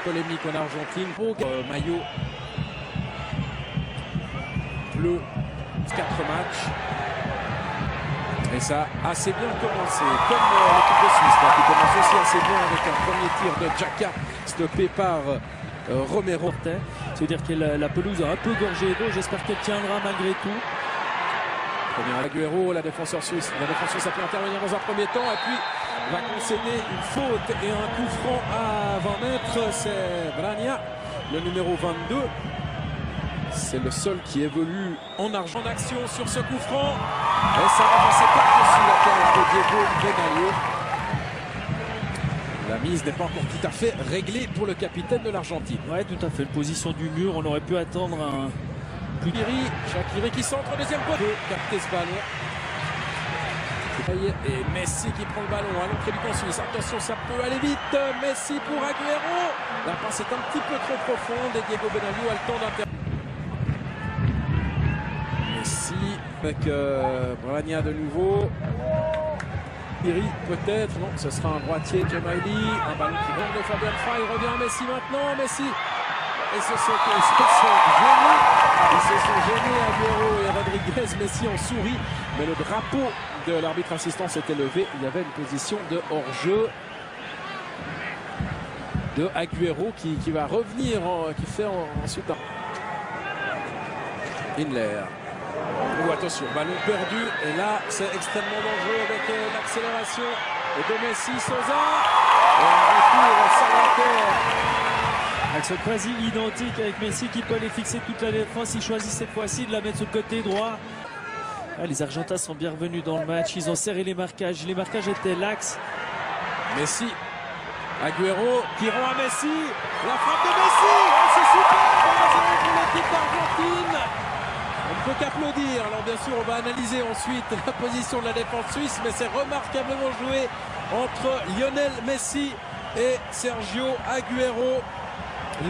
polémique en Argentine. Maillot bleu, 4 matchs. Et ça a assez bien commencé, comme l'équipe de Suisse, qui commence aussi assez bien avec un premier tir de Xhaka, stoppé par Romero. Ça veut dire que la pelouse a un peu gorgé d'eau, j'espère qu'elle tiendra malgré tout. Premier Agüero, la défenseur suisse. La défense a pu intervenir dans un premier temps et puis va concéder une faute et un coup franc à 20 mètres. C'est Brania, le numéro 22. C'est le seul qui évolue en argent d'action sur ce coup franc. Et ça va passer par-dessus la tête de Diego Benaglio. La mise n'est pas encore tout à fait réglée pour le capitaine de l'Argentine. Ouais, tout à fait. Une position du mur, on aurait pu attendre un... Shaqiri qui centre, deuxième poteau. Capter ce ballon. Et Messi qui prend le ballon à l'entrée du camp suisse. Attention, ça peut aller vite. Messi pour Agüero. La passe est un petit peu trop profonde et Diego Benaglio a le temps d'intervenir. Messi avec Brania de nouveau. Iri peut-être, non, ce sera un droitier, Djemaili. Un ballon qui vient de Fabian Fay. Il revient à Messi maintenant. Messi. Et ce sont gênés Agüero et Rodriguez. Messi en sourit, mais le drapeau de l'arbitre assistant s'était levé. Il y avait une position de hors-jeu de Agüero qui va revenir, qui fait ensuite un Inler. Oh, attention, ballon perdu. Et là, c'est extrêmement dangereux avec l'accélération de Messi, Sousa. Et un retour salutaire. Action quasi identique avec Messi qui peut aller fixer toute la défense. Il choisit cette fois-ci de la mettre sur le côté droit. Les Argentins sont bien revenus dans le match. Ils ont serré les marquages. Les marquages étaient laxes. Messi, Agüero qui rend à Messi. La frappe de Messi. Oh, c'est super pour l'équipe d'Argentine. On ne peut qu'applaudir. Alors bien sûr, on va analyser ensuite la position de la défense suisse, mais c'est remarquablement joué entre Lionel Messi et Sergio Agüero.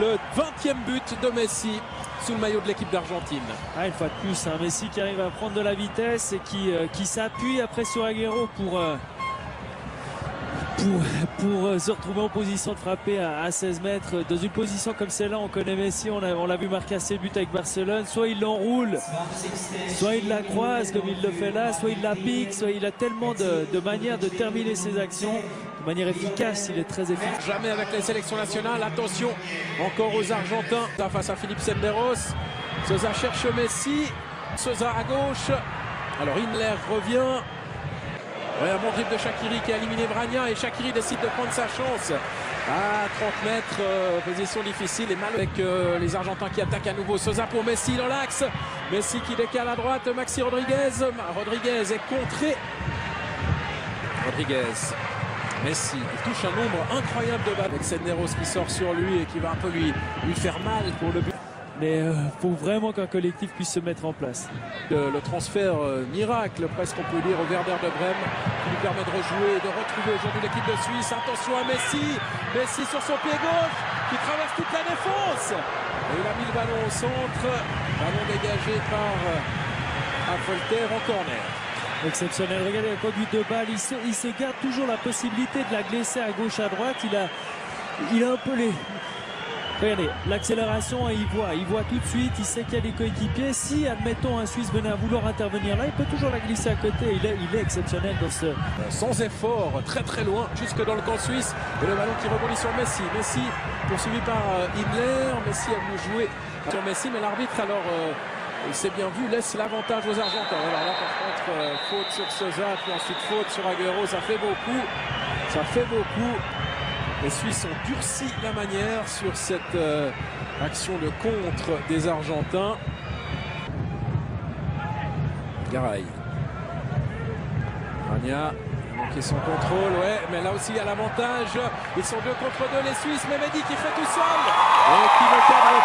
Le 20e but de Messi sous le maillot de l'équipe d'Argentine. Une fois de plus, un Messi qui arrive à prendre de la vitesse et qui s'appuie après sur Agüero pour se retrouver en position de frapper à 16 mètres. Dans une position comme celle-là, on connaît Messi, on l'a vu marquer assez de buts avec Barcelone. Soit il l'enroule, soit il la croise comme il le fait là, soit il la pique, soit il a tellement de manières de terminer ses actions. De manière efficace, il est très efficace. Jamais avec les sélections nationales. Attention encore aux Argentins face à Philippe Senderos. Sousa cherche Messi. Sousa à gauche. Alors Inler revient. Ouais, un bon dribble de Shaqiri qui a éliminé Brania et Shaqiri décide de prendre sa chance. À 30 mètres, position difficile et mal avec les Argentins qui attaquent à nouveau. Sousa pour Messi dans l'axe. Messi qui décale à droite. Maxi Rodriguez. Rodriguez est contré. Rodriguez. Messi il touche un nombre incroyable de balles avec Senderos qui sort sur lui et qui va un peu lui faire mal pour le but. Mais il faut vraiment qu'un collectif puisse se mettre en place. Le transfert miracle, presque on peut dire, au Werder de Brême, qui lui permet de rejouer et de retrouver aujourd'hui l'équipe de Suisse. Attention à Messi, Messi sur son pied gauche, qui traverse toute la défense. Et il a mis le ballon au centre, ballon dégagé par Affolter en corner. Exceptionnel, regardez la conduite de balle, il se garde toujours la possibilité de la glisser à gauche, à droite. Il a un peu les... Regardez, l'accélération, il voit tout de suite, il sait qu'il y a des coéquipiers. Si, admettons, un Suisse venait à vouloir intervenir là, il peut toujours la glisser à côté. Il est exceptionnel dans ce... Sans effort, très très loin, jusque dans le camp suisse. Et le ballon qui rebondit sur Messi. Messi poursuivi par Inler. Messi a voulu jouer sur Messi, mais l'arbitre, alors, il s'est bien vu, laisse l'avantage aux Argentins. Alors là, par contre, faute sur Sousa, puis ensuite faute sur Agüero. Ça fait beaucoup. Ça fait beaucoup. Les Suisses ont durci la manière sur cette action de contre des Argentins. Garay. Brania a manqué son contrôle, ouais, mais là aussi il y a l'avantage. Ils sont 2 contre 2 les Suisses, mais Mehdi qui fait tout seul et qui ne cadre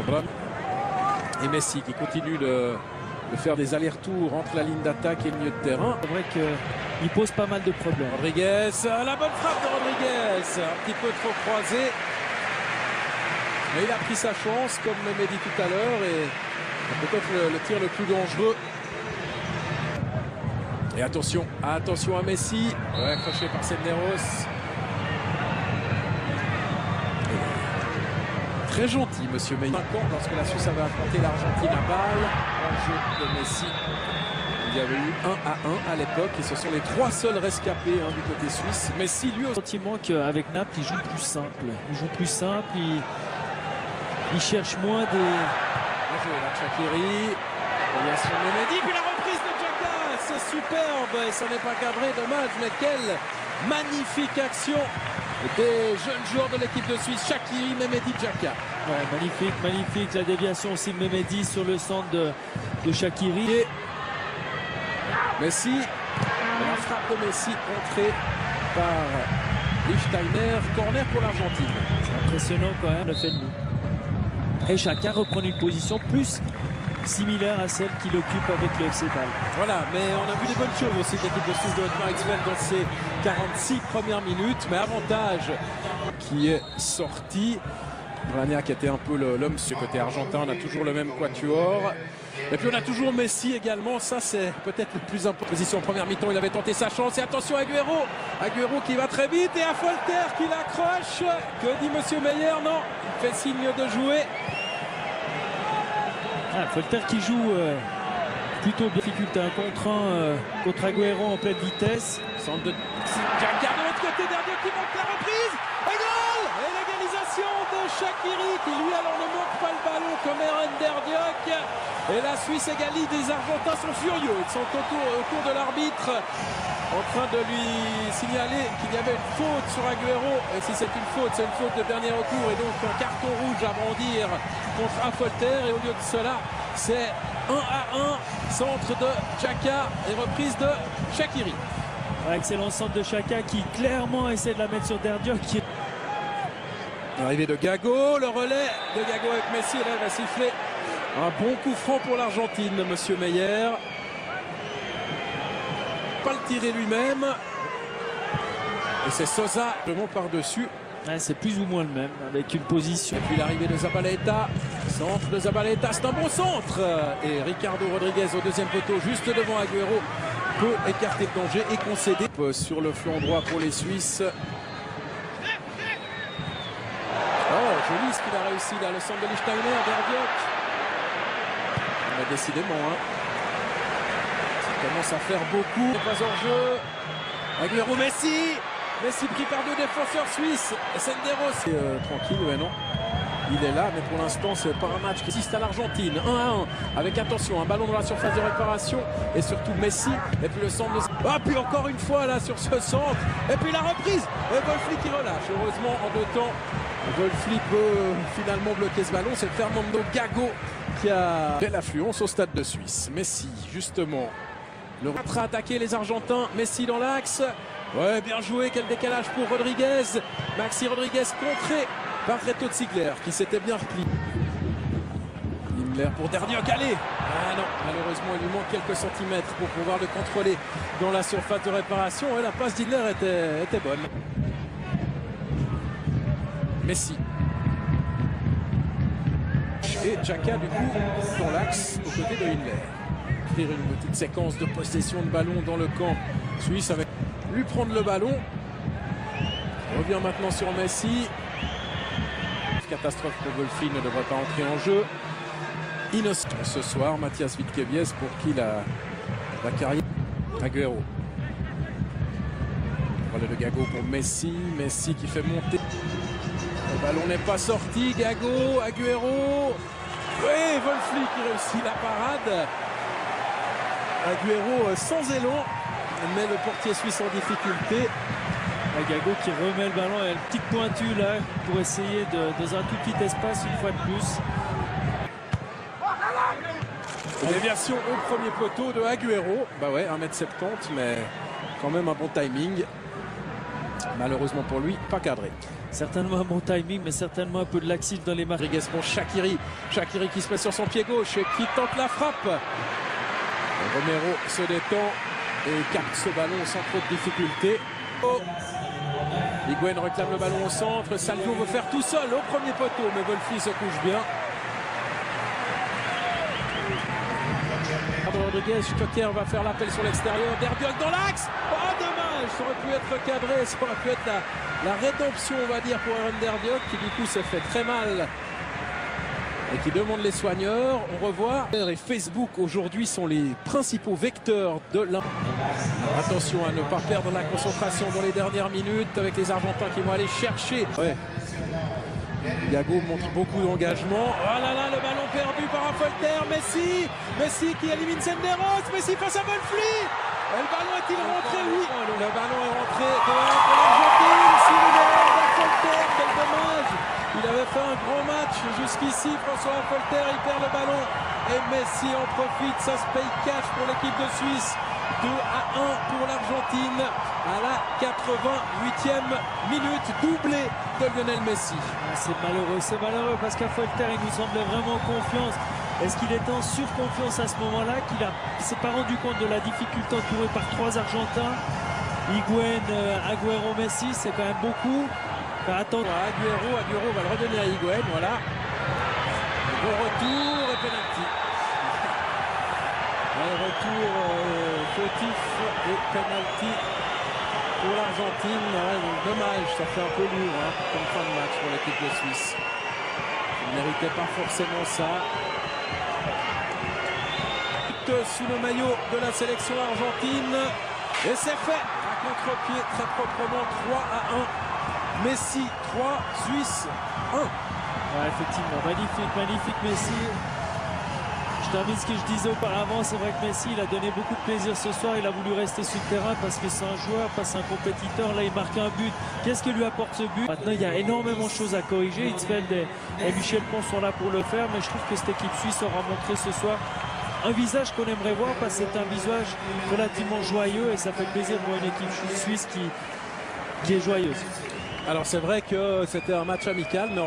pas. Et Messi qui continue de faire des allers-retours entre la ligne d'attaque et le milieu de terrain. C'est vrai qu'il pose pas mal de problèmes. Rodriguez, la bonne frappe de Rodriguez, un petit peu trop croisé. Mais il a pris sa chance, comme le m'a dit tout à l'heure, et peut-être le tir le plus dangereux. Et attention à Messi, accroché par Senderos. Très gentil, monsieur Meyer. 5 ans, lorsque la Suisse avait affronté l'Argentine à Bâle, en jeu de Messi. Il y avait eu 1-1 à l'époque et ce sont les 3 seuls rescapés du côté suisse. Messi, lui, au sentiment qu'avec Naples, il joue plus simple. Il cherche moins des... Bien joué, là, Shaqiri. Filiation de Mehmedi, puis la reprise de Xhaka. C'est superbe et ça n'est pas cadré, dommage, mais quelle magnifique action des jeunes joueurs de l'équipe de Suisse, Shaqiri, Mehmedi, Xhaka. Ouais, magnifique, la déviation aussi de Mehmedi sur le centre de Shaqiri. Et Messi, la frappe de Messi contrée par Lichtsteiner, corner pour l'Argentine. C'est impressionnant quand même le fait de nous. Et Xhaka reprend une position plus similaire à celle qu'il occupe avec le FC Bâle. Voilà, mais on a vu des bonnes choses aussi de l'équipe de Suisse de Otmar Hitzfeld dans ces 46 premières minutes, mais avantage qui est sorti. Blagnac était un peu l'homme sur le côté argentin, on a toujours le même quatuor. Et puis on a toujours Messi également, ça c'est peut-être le plus important. Position en première mi-temps, il avait tenté sa chance et attention à Agüero. Agüero qui va très vite et à Folter qui l'accroche. Que dit monsieur Meyer? Non, il fait signe de jouer. Folter qui joue plutôt bien. Difficulté un contre Agüero en pleine vitesse. Centre de Xhaka de l'autre côté, Derdiok qui manque la reprise. Et goal! Et l'égalisation de Shaqiri qui lui alors ne manque pas le ballon comme Eren Derdiok. Et la Suisse égalise, les Argentins sont furieux. Ils sont autour de l'arbitre en train de lui signaler qu'il y avait une faute sur Agüero. Et si c'est une faute, c'est une faute de dernier recours. Et donc un carton rouge à brandir contre Folter. Et au lieu de cela, c'est 1-1. Centre de Xhaka et reprise de Shaqiri. Excellent centre de Xhaka qui clairement essaie de la mettre sur Derdiok. Arrivée de Gago, le relais de Gago avec Messi. Et là, il va siffler un bon coup franc pour l'Argentine, monsieur Meyer. Pas le tirer lui-même. Et c'est Sosa, le mot par-dessus. C'est plus ou moins le même, avec une position. Et puis l'arrivée de Zabaleta. Centre de Zabaleta, c'est un bon centre. Et Ricardo Rodriguez au deuxième poteau, juste devant Agüero, peut écarter le danger et concéder. Sur le flanc droit pour les Suisses. Oh, joli ce qu'il a réussi là, le centre de Lichtsteiner, Derdiok. Mais décidément, ça commence à faire beaucoup. Pas hors jeu. Agüero, Messi. Messi pris par 2 défenseurs suisses. Senderos. Tranquille, mais non. Il est là, mais pour l'instant, c'est pas un match qui existe à l'Argentine. 1-1. Avec attention, un ballon dans la surface de réparation. Et surtout Messi. Et puis le centre de... Ah, puis encore une fois là sur ce centre. Et puis la reprise. Et Wolfli qui relâche. Heureusement, en 2 temps, Wolfli peut finalement bloquer ce ballon. C'est Fernando Gago qui a fait l'affluence au stade de Suisse. Messi, justement. Le rentre à attaquer les Argentins. Messi dans l'axe. Ouais, bien joué. Quel décalage pour Rodriguez. Maxi Rodriguez contré par Reto Ziegler qui s'était bien replié. Himmler pour Derdiok. Allez. Ah non, malheureusement, il lui manque quelques centimètres pour pouvoir le contrôler dans la surface de réparation. Et la passe d'Himmler était bonne. Messi. Et Xhaka du coup dans l'axe aux côtés de Himmler. Faire une petite séquence de possession de ballon dans le camp suisse avec lui prendre le ballon. Il revient maintenant sur Messi. Catastrophe de Wolfli ne devrait pas entrer en jeu. Innocent ce soir, Mathias Wittkevies pour qui la carrière. Agüero. Voilà de Gago pour Messi. Messi qui fait monter. Le ballon n'est pas sorti. Gago, Agüero. Oui, Wolfli qui réussit la parade. Agüero sans élan, mais le portier suisse en difficulté. Gago qui remet le ballon et une petite pointue là pour essayer dans un tout petit espace une fois de plus. Déviation au premier poteau de Agüero. Bah ouais, 1m70, mais quand même un bon timing. Malheureusement pour lui, pas cadré. Certainement un bon timing, mais certainement un peu de laxisme dans les marques. Rodriguez pour Shaqiri. Shaqiri qui se met sur son pied gauche et qui tente la frappe. Romero se détend et capte ce ballon sans trop de difficulté. Oh. Higuaín réclame le ballon au centre. Salvio veut faire tout seul au premier poteau, mais Wolfli se couche bien. Rodriguez, Stocker va faire l'appel sur l'extérieur. Derdiol dans l'axe. Oh, dommage, ça aurait pu être cadré, ça aurait pu être la rédemption, on va dire, pour Aaron Derdiol, qui du coup s'est fait très mal et qui demande les soigneurs. On revoit. Et Facebook aujourd'hui sont les principaux vecteurs de attention à ne pas perdre la concentration dans les dernières minutes avec les Argentins qui vont aller chercher. Ouais. Yago montre beaucoup d'engagement. Oh là là, le ballon perdu par Affolter. Messi qui élimine Senderos. Messi face à Bonfli. Le ballon est-il rentré? Oui, le ballon est rentré quand même pour l'Argentine. Affolter, quel dommage. Il avait fait un grand match jusqu'ici, François Affolter. Il perd le ballon et Messi en profite. Ça se paye cash pour l'équipe de Suisse. 2-1 pour l'Argentine à la 88e minute, doublé de Lionel Messi. C'est malheureux parce qu'Affolter il nous semblait vraiment confiance. Est-ce qu'il était en surconfiance à ce moment-là, qu'il ne s'est pas rendu compte de la difficulté entouré par 3 Argentins? Higuaín, Agüero, Messi, c'est quand même beaucoup. Enfin, attends. Agüero va le redonner à Higuaín, voilà. Bon retour et penalty. Retour fautif et penalty pour l'Argentine. Ouais, dommage, ça fait un peu lourd comme fin de match pour l'équipe de Suisse. Il ne méritait pas forcément ça. Sous le maillot de la sélection argentine. Et c'est fait à contre-pied très proprement. 3-1. Messi 3, Suisse 1. Ouais, effectivement, magnifique Messi. Je termine ce que je disais auparavant, c'est vrai que Messi il a donné beaucoup de plaisir ce soir, il a voulu rester sur le terrain parce que c'est un joueur, pas c'est un compétiteur, là il marque un but. Qu'est-ce que lui apporte ce but? Maintenant il y a énormément de choses à corriger, Hitzfeld et Michel Pons sont là pour le faire, mais je trouve que cette équipe suisse aura montré ce soir un visage qu'on aimerait voir parce que c'est un visage relativement joyeux et ça fait plaisir pour une équipe suisse qui est joyeuse. Alors c'est vrai que c'était un match amical, mais